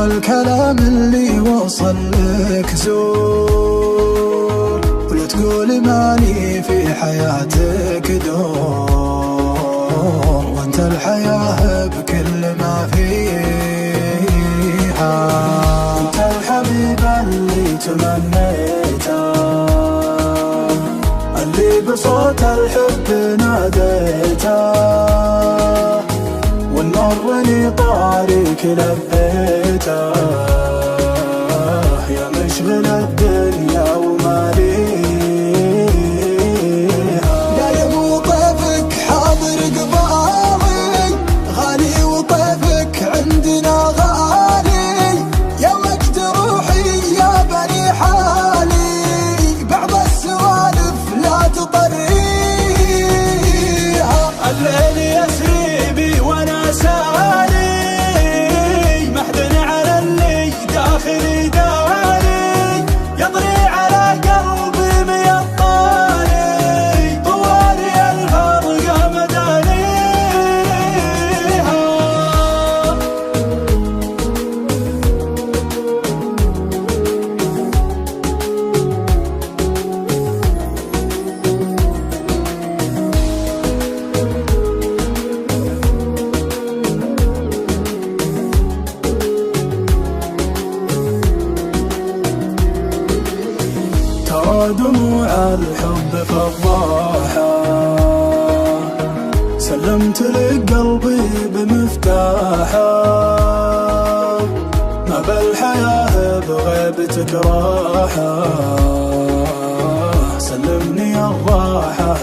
الكلام اللي وصل لك زور، ولا تقول مالي في حياتك دور، وانت الحياة بكل ما فيها. انت الحبيب اللي تمنيته، اللي بصوت الحب ناديته، والنور اللي طارق لبيته، يا مشغل الدنيا وما ليها. دايم وطيفك حاضر قبالي، غالي وطيفك عندنا غالي، يا مجد روحي يا بني حالي، بعض السوالف لا تطريها. الليل يسري بي وانا سالي، محزن على اللي داخلي داري، يضري على قلبي ميطاني، طوالي الفرقة مدانيها. ترى دموع الحب فضاحة، سلمت لك قلبي بمفتاحه، ما بالحياة بغيبتك راحة، سلمني الراحة